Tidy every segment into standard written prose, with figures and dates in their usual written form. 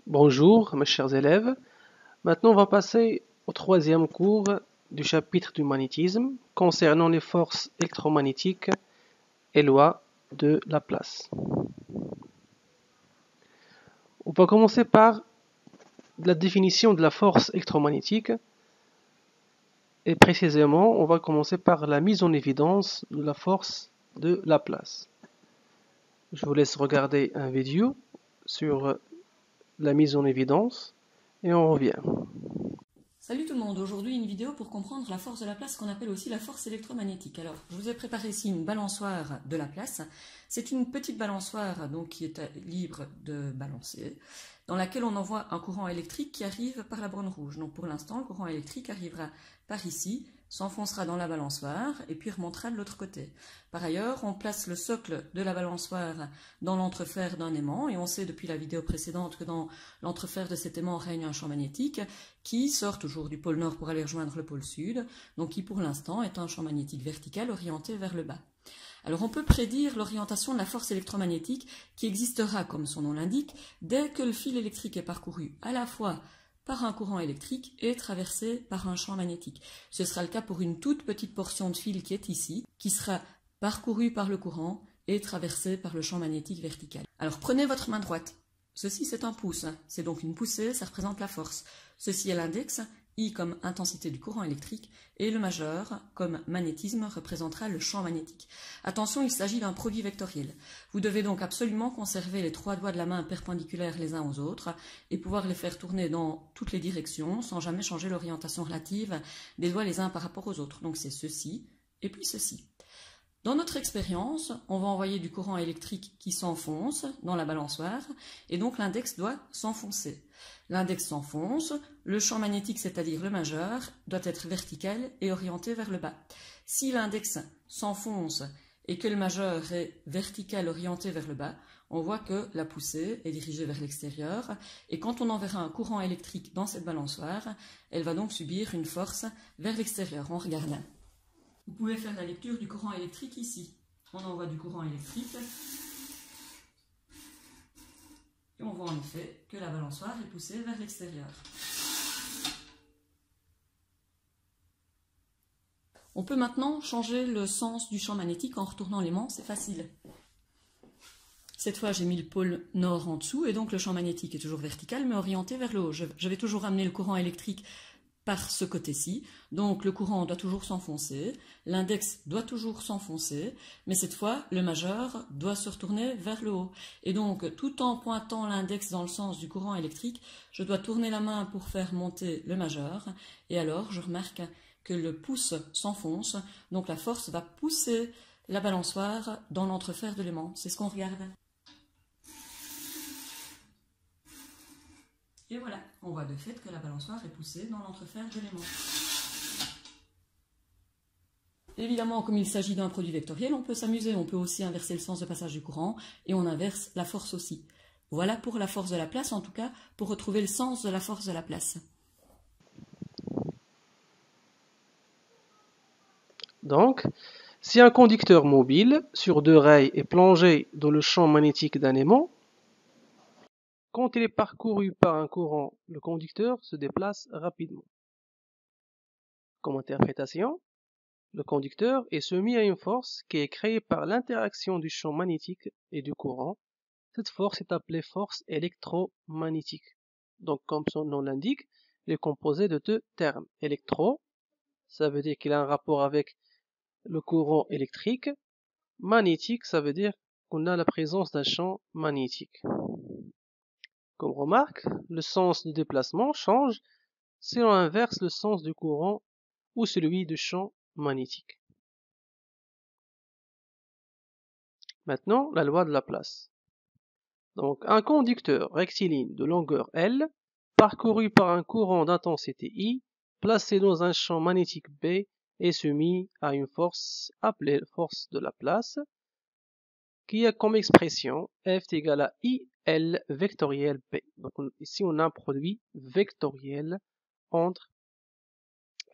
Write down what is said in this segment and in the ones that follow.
Bonjour mes chers élèves, maintenant on va passer au troisième cours du chapitre du magnétisme concernant les forces électromagnétiques et lois de Laplace. On va commencer par la définition de la force électromagnétique et précisément on va commencer par la mise en évidence de la force de Laplace. Je vous laisse regarder un vidéo sur la mise en évidence et on revient. Salut tout le monde, aujourd'hui une vidéo pour comprendre la force de Laplace qu'on appelle aussi la force électromagnétique. Alors je vous ai préparé ici une balançoire de Laplace. C'est une petite balançoire donc qui est libre de balancer, dans laquelle on envoie un courant électrique qui arrive par la borne rouge. Donc pour l'instant le courant électrique arrivera par ici, s'enfoncera dans la balançoire et puis remontera de l'autre côté. Par ailleurs, on place le socle de la balançoire dans l'entrefer d'un aimant et on sait depuis la vidéo précédente que dans l'entrefer de cet aimant règne un champ magnétique qui sort toujours du pôle nord pour aller rejoindre le pôle sud, donc qui pour l'instant est un champ magnétique vertical orienté vers le bas. Alors on peut prédire l'orientation de la force électromagnétique qui existera, comme son nom l'indique, dès que le fil électrique est parcouru à la fois par un courant électrique et traversé par un champ magnétique. Ce sera le cas pour une toute petite portion de fil qui est ici, qui sera parcourue par le courant et traversée par le champ magnétique vertical. Alors prenez votre main droite. Ceci c'est un pouce, c'est donc une poussée, ça représente la force. Ceci est l'index, I comme intensité du courant électrique, et le majeur comme magnétisme représentera le champ magnétique. Attention, il s'agit d'un produit vectoriel. Vous devez donc absolument conserver les trois doigts de la main perpendiculaires les uns aux autres et pouvoir les faire tourner dans toutes les directions sans jamais changer l'orientation relative des doigts les uns par rapport aux autres. Donc c'est ceci et puis ceci. Dans notre expérience, on va envoyer du courant électrique qui s'enfonce dans la balançoire et donc l'index doit s'enfoncer. L'index s'enfonce, le champ magnétique, c'est-à-dire le majeur, doit être vertical et orienté vers le bas. Si l'index s'enfonce et que le majeur est vertical orienté vers le bas, on voit que la poussée est dirigée vers l'extérieur et quand on enverra un courant électrique dans cette balançoire, elle va donc subir une force vers l'extérieur. On regarde. Vous pouvez faire la lecture du courant électrique ici. On envoie du courant électrique et on voit en effet que la balançoire est poussée vers l'extérieur. On peut maintenant changer le sens du champ magnétique en retournant l'aimant, c'est facile. Cette fois, j'ai mis le pôle nord en dessous et donc le champ magnétique est toujours vertical mais orienté vers le haut. Je vais toujours amener le courant électrique par ce côté-ci, donc le courant doit toujours s'enfoncer, l'index doit toujours s'enfoncer, mais cette fois le majeur doit se retourner vers le haut. Et donc tout en pointant l'index dans le sens du courant électrique, je dois tourner la main pour faire monter le majeur, et alors je remarque que le pouce s'enfonce, donc la force va pousser la balançoire dans l'entrefer de l'aimant. C'est ce qu'on regarde. Et voilà, on voit de fait que la balançoire est poussée dans l'entrefer de l'aimant. Évidemment, comme il s'agit d'un produit vectoriel, on peut s'amuser, on peut aussi inverser le sens de passage du courant, et on inverse la force aussi. Voilà pour la force de Laplace, en tout cas, pour retrouver le sens de la force de Laplace. Donc, si un conducteur mobile sur deux rails est plongé dans le champ magnétique d'un aimant, quand il est parcouru par un courant, le conducteur se déplace rapidement. Comme interprétation, le conducteur est soumis à une force qui est créée par l'interaction du champ magnétique et du courant. Cette force est appelée force électromagnétique. Donc, comme son nom l'indique, elle est composée de deux termes. Électro, ça veut dire qu'il a un rapport avec le courant électrique. Magnétique, ça veut dire qu'on a la présence d'un champ magnétique. Comme remarque, le sens de déplacement change si on inverse le sens du courant ou celui du champ magnétique. Maintenant, la loi de Laplace. Donc, un conducteur rectiligne de longueur L, parcouru par un courant d'intensité I, placé dans un champ magnétique B, est soumis à une force appelée force de Laplace, qui a comme expression F égale à I L vectoriel B. Donc ici, on a un produit vectoriel entre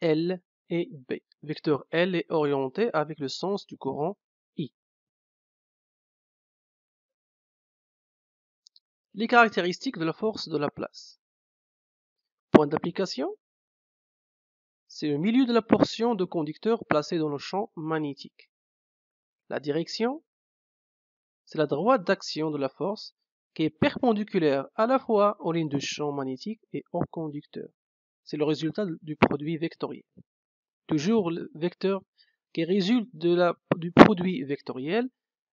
L et B. Vecteur L est orienté avec le sens du courant I. Les caractéristiques de la force de Laplace. Point d'application, c'est le milieu de la portion de conducteur placée dans le champ magnétique. La direction, c'est la droite d'action de la force qui est perpendiculaire à la fois aux lignes de champ magnétique et au conducteur. C'est le résultat du produit vectoriel. Toujours le vecteur qui résulte du produit vectoriel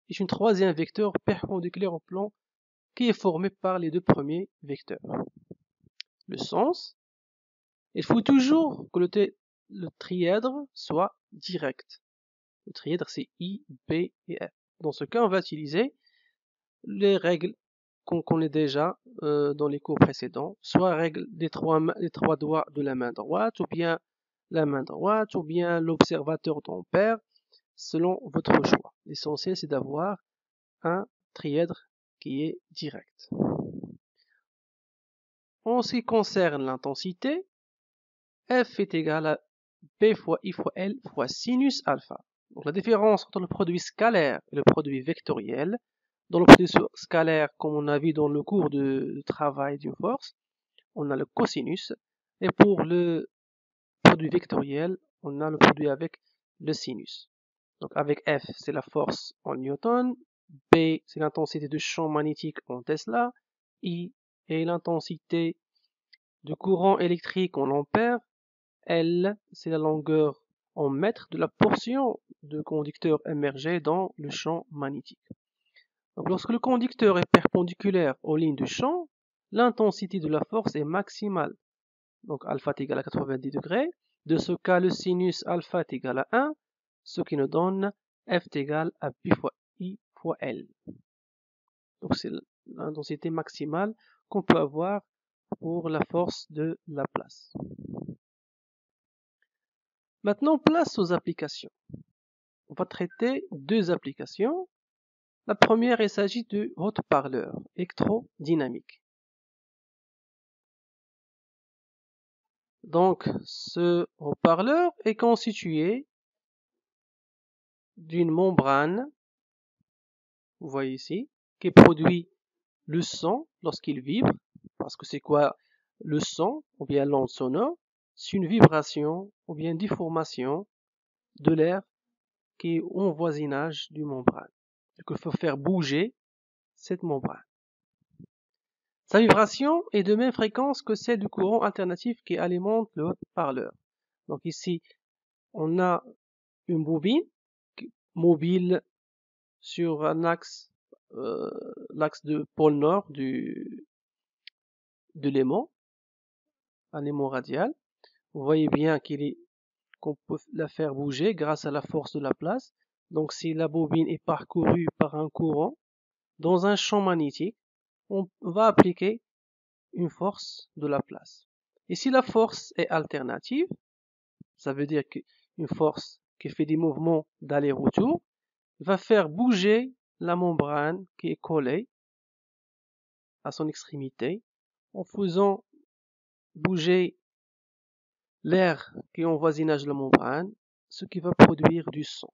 est une troisième vecteur perpendiculaire au plan qui est formé par les deux premiers vecteurs. Le sens, il faut toujours que le trièdre soit direct. Le trièdre, c'est I, B et F. Dans ce cas, on va utiliser les règles qu'on connaît déjà dans les cours précédents, soit règle des trois doigts de la main droite, ou bien la main droite, ou bien l'observateur d'ampère, selon votre choix. L'essentiel, c'est d'avoir un trièdre qui est direct. En ce qui concerne l'intensité, F est égal à P fois I fois L fois sinus alpha. Donc la différence entre le produit scalaire et le produit vectoriel, dans le produit scalaire, comme on a vu dans le cours de travail d'une force, on a le cosinus, et pour le produit vectoriel, on a le produit avec le sinus. Donc avec F, c'est la force en Newton, B, c'est l'intensité de champ magnétique en Tesla, I est l'intensité du courant électrique en ampère, L, c'est la longueur en mètres de la portion de conducteur émergé dans le champ magnétique. Donc, lorsque le conducteur est perpendiculaire aux lignes de champ, l'intensité de la force est maximale. Donc alpha est égal à 90 degrés. De ce cas, le sinus alpha est égal à 1, ce qui nous donne F est égal à P fois I fois L. Donc c'est l'intensité maximale qu'on peut avoir pour la force de Laplace. Maintenant, place aux applications. On va traiter deux applications. La première, il s'agit du haut-parleur électrodynamique. Donc, ce haut-parleur est constitué d'une membrane, vous voyez ici, qui produit le son lorsqu'il vibre. Parce que c'est quoi le son, ou bien l'onde sonore? C'est une vibration, ou bien une déformation de l'air qui est au voisinage du membrane. Donc, il faut faire bouger cette membrane. Sa vibration est de même fréquence que celle du courant alternatif qui alimente le haut-parleur. Donc ici, on a une bobine mobile sur un axe, l'axe de pôle nord de l'aimant, un aimant radial. Vous voyez bien qu'on peut la faire bouger grâce à la force de Laplace. Donc si la bobine est parcourue par un courant dans un champ magnétique, on va appliquer une force de Laplace. Et si la force est alternative, ça veut dire qu'une force qui fait des mouvements d'aller-retour va faire bouger la membrane qui est collée à son extrémité en faisant bouger l'air qui est en voisinage de la membrane, ce qui va produire du son.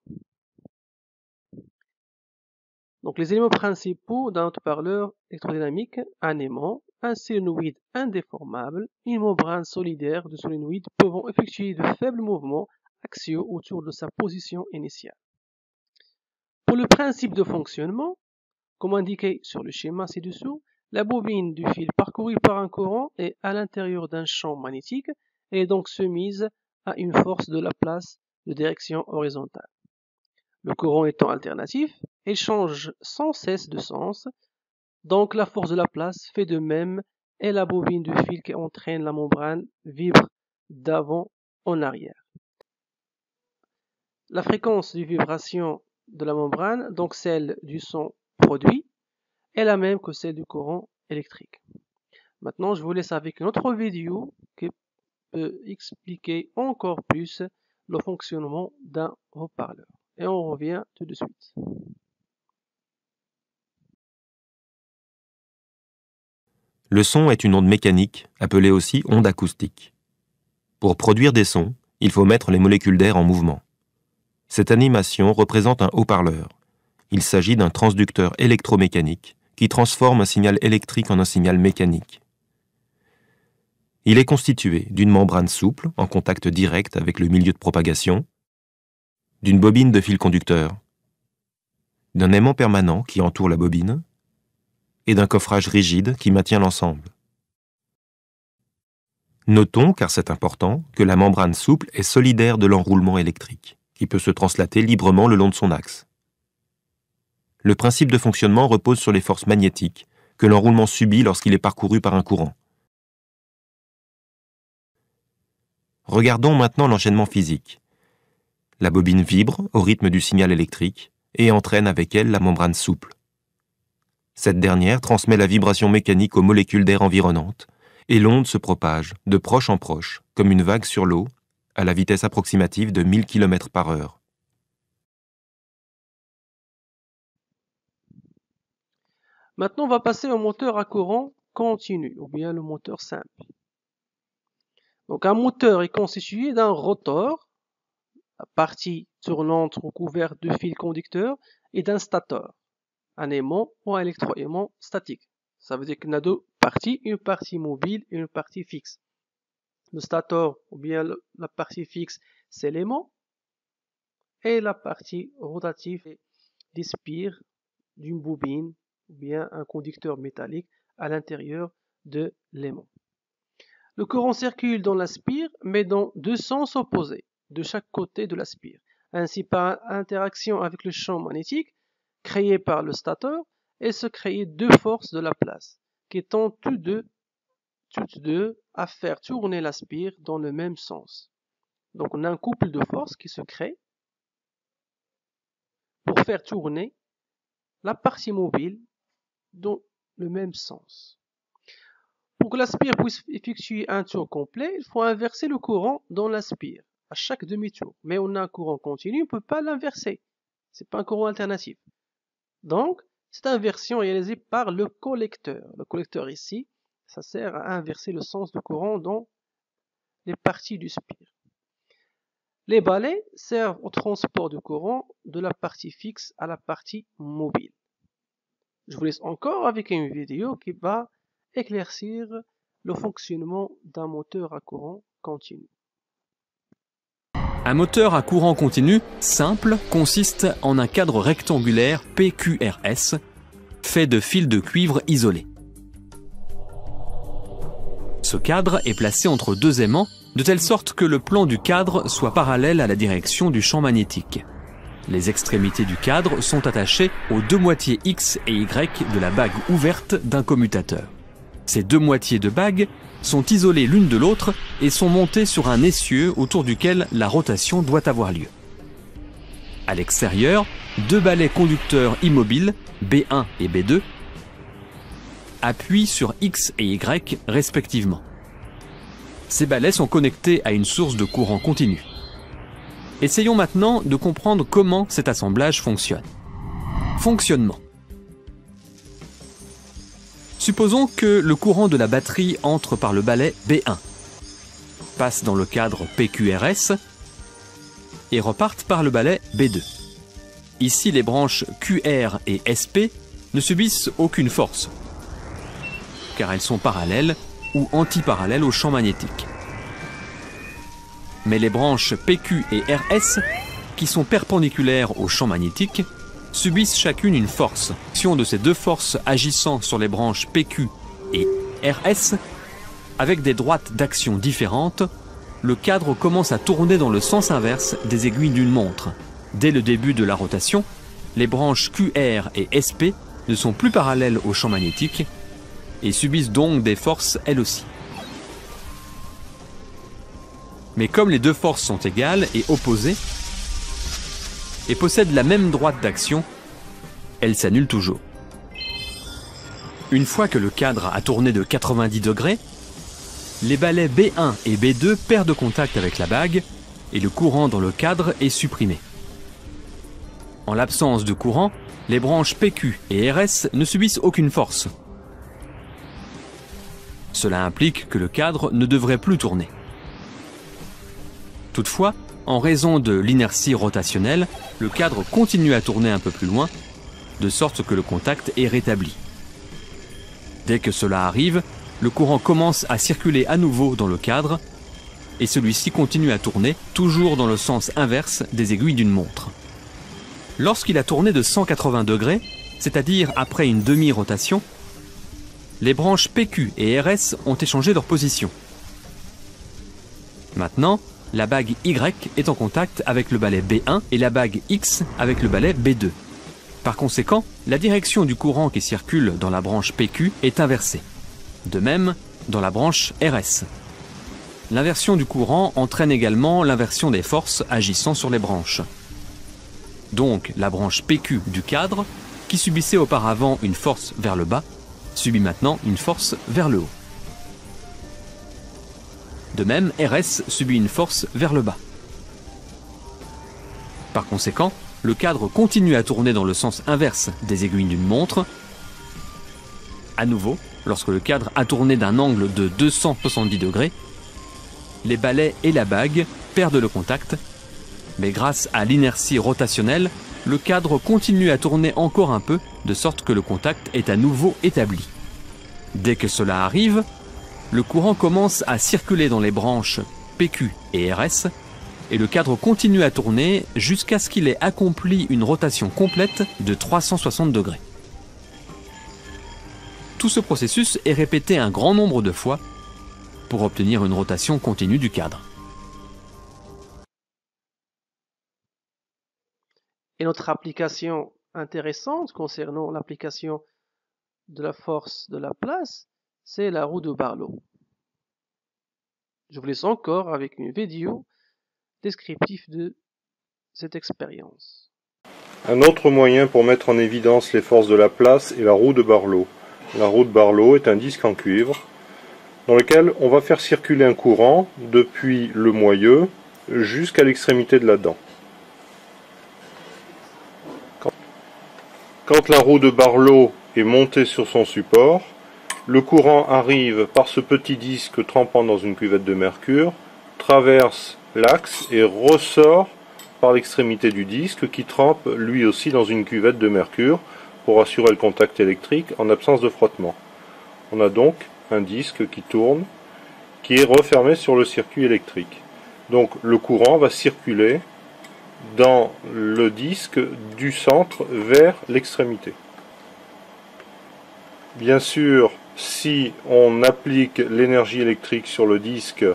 Donc les éléments principaux d'un haut-parleur électrodynamique, un aimant, un solénoïde indéformable, une membrane solidaire de solénoïdes pouvant effectuer de faibles mouvements axiaux autour de sa position initiale. Pour le principe de fonctionnement, comme indiqué sur le schéma ci-dessous, la bobine du fil parcourue par un courant est à l'intérieur d'un champ magnétique et est donc soumise à une force de Laplace de direction horizontale. Le courant étant alternatif, il change sans cesse de sens, donc la force de Laplace fait de même et la bobine du fil qui entraîne la membrane vibre d'avant en arrière. La fréquence de vibration de la membrane, donc celle du son produit, est la même que celle du courant électrique. Maintenant, je vous laisse avec une autre vidéo qui peut expliquer encore plus le fonctionnement d'un haut-parleur. Et on revient tout de suite. Le son est une onde mécanique, appelée aussi onde acoustique. Pour produire des sons, il faut mettre les molécules d'air en mouvement. Cette animation représente un haut-parleur. Il s'agit d'un transducteur électromécanique qui transforme un signal électrique en un signal mécanique. Il est constitué d'une membrane souple en contact direct avec le milieu de propagation, d'une bobine de fil conducteur, d'un aimant permanent qui entoure la bobine et d'un coffrage rigide qui maintient l'ensemble. Notons, car c'est important, que la membrane souple est solidaire de l'enroulement électrique, qui peut se translater librement le long de son axe. Le principe de fonctionnement repose sur les forces magnétiques que l'enroulement subit lorsqu'il est parcouru par un courant. Regardons maintenant l'enchaînement physique. La bobine vibre au rythme du signal électrique et entraîne avec elle la membrane souple. Cette dernière transmet la vibration mécanique aux molécules d'air environnantes et l'onde se propage de proche en proche, comme une vague sur l'eau, à la vitesse approximative de 1000 km/h. Maintenant, on va passer au moteur à courant continu, ou bien le moteur simple. Donc, un moteur est constitué d'un rotor, la partie tournante recouverte de fils conducteurs, et d'un stateur, un aimant ou un électroaimant statique. Ça veut dire qu'il y a deux parties, une partie mobile et une partie fixe. Le stateur, ou bien la partie fixe, c'est l'aimant, et la partie rotative est les spires d'une bobine, ou bien un conducteur métallique à l'intérieur de l'aimant. Le courant circule dans la spire, mais dans deux sens opposés, de chaque côté de la spire. Ainsi, par interaction avec le champ magnétique créé par le stateur, il se crée deux forces de la place, qui tentent toutes deux à faire tourner la spire dans le même sens. Donc on a un couple de forces qui se crée pour faire tourner la partie mobile dans le même sens. Pour que la spire puisse effectuer un tour complet, il faut inverser le courant dans la spire à chaque demi-tour. Mais on a un courant continu, on ne peut pas l'inverser. Ce n'est pas un courant alternatif. Donc, cette inversion est réalisée par le collecteur. Le collecteur ici, ça sert à inverser le sens du courant dans les parties du spire. Les balais servent au transport du courant de la partie fixe à la partie mobile. Je vous laisse encore avec une vidéo qui va éclaircir le fonctionnement d'un moteur à courant continu. Un moteur à courant continu simple consiste en un cadre rectangulaire PQRS fait de fils de cuivre isolés. Ce cadre est placé entre deux aimants de telle sorte que le plan du cadre soit parallèle à la direction du champ magnétique. Les extrémités du cadre sont attachées aux deux moitiés X et Y de la bague ouverte d'un commutateur. Ces deux moitiés de bague sont isolées l'une de l'autre et sont montées sur un essieu autour duquel la rotation doit avoir lieu. À l'extérieur, deux balais conducteurs immobiles, B1 et B2, appuient sur X et Y respectivement. Ces balais sont connectés à une source de courant continu. Essayons maintenant de comprendre comment cet assemblage fonctionne. Fonctionnement. Supposons que le courant de la batterie entre par le balai B1, passe dans le cadre PQRS et reparte par le balai B2. Ici, les branches QR et SP ne subissent aucune force, car elles sont parallèles ou antiparallèles au champ magnétique. Mais les branches PQ et RS, qui sont perpendiculaires au champ magnétique, subissent chacune une force. En fonction de ces deux forces agissant sur les branches PQ et RS, avec des droites d'action différentes, le cadre commence à tourner dans le sens inverse des aiguilles d'une montre. Dès le début de la rotation, les branches QR et SP ne sont plus parallèles au champ magnétique et subissent donc des forces elles aussi. Mais comme les deux forces sont égales et opposées, et possèdent la même droite d'action, elles s'annulent toujours. Une fois que le cadre a tourné de 90 degrés, les balais B1 et B2 perdent contact avec la bague et le courant dans le cadre est supprimé. En l'absence de courant, les branches PQ et RS ne subissent aucune force. Cela implique que le cadre ne devrait plus tourner. Toutefois, en raison de l'inertie rotationnelle, le cadre continue à tourner un peu plus loin, de sorte que le contact est rétabli. Dès que cela arrive, le courant commence à circuler à nouveau dans le cadre, et celui-ci continue à tourner, toujours dans le sens inverse des aiguilles d'une montre. Lorsqu'il a tourné de 180 degrés, c'est-à-dire après une demi-rotation, les branches PQ et RS ont échangé leur position. Maintenant, la bague Y est en contact avec le balai B1 et la bague X avec le balai B2. Par conséquent, la direction du courant qui circule dans la branche PQ est inversée. De même, dans la branche RS. L'inversion du courant entraîne également l'inversion des forces agissant sur les branches. Donc, la branche PQ du cadre, qui subissait auparavant une force vers le bas, subit maintenant une force vers le haut. De même, RS subit une force vers le bas. Par conséquent, le cadre continue à tourner dans le sens inverse des aiguilles d'une montre. À nouveau, lorsque le cadre a tourné d'un angle de 270 degrés, les balais et la bague perdent le contact, mais grâce à l'inertie rotationnelle, le cadre continue à tourner encore un peu, de sorte que le contact est à nouveau établi. Dès que cela arrive, le courant commence à circuler dans les branches PQ et RS, et le cadre continue à tourner jusqu'à ce qu'il ait accompli une rotation complète de 360 degrés. Tout ce processus est répété un grand nombre de fois pour obtenir une rotation continue du cadre. Et notre application intéressante concernant l'application de la force de la place, c'est la roue de Barlow. Je vous laisse encore avec une vidéo descriptive de cette expérience. Un autre moyen pour mettre en évidence les forces de la place est la roue de Barlow. La roue de Barlow est un disque en cuivre dans lequel on va faire circuler un courant depuis le moyeu jusqu'à l'extrémité de la dent. Quand la roue de Barlow est montée sur son support, le courant arrive par ce petit disque trempant dans une cuvette de mercure, traverse l'axe et ressort par l'extrémité du disque qui trempe lui aussi dans une cuvette de mercure pour assurer le contact électrique en absence de frottement. On a donc un disque qui tourne, qui est refermé sur le circuit électrique. Donc le courant va circuler dans le disque du centre vers l'extrémité. Bien sûr, si on applique l'énergie électrique sur le disque,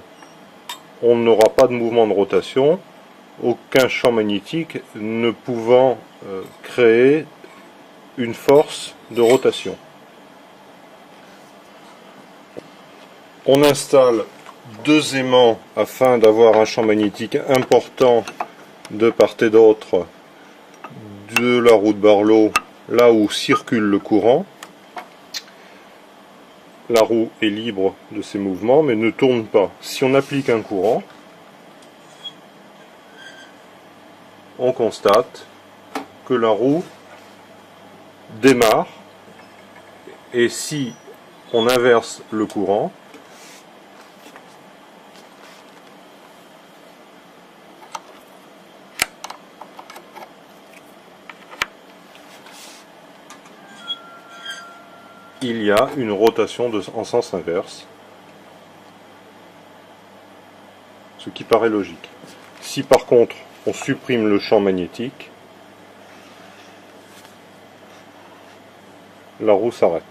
on n'aura pas de mouvement de rotation, aucun champ magnétique ne pouvant créer une force de rotation. On installe deux aimants afin d'avoir un champ magnétique important de part et d'autre de la roue de Barlow, là où circule le courant. La roue est libre de ses mouvements, mais ne tourne pas. Si on applique un courant, on constate que la roue démarre, et si on inverse le courant, il y a une rotation en sens inverse, ce qui paraît logique. Si par contre on supprime le champ magnétique, la roue s'arrête.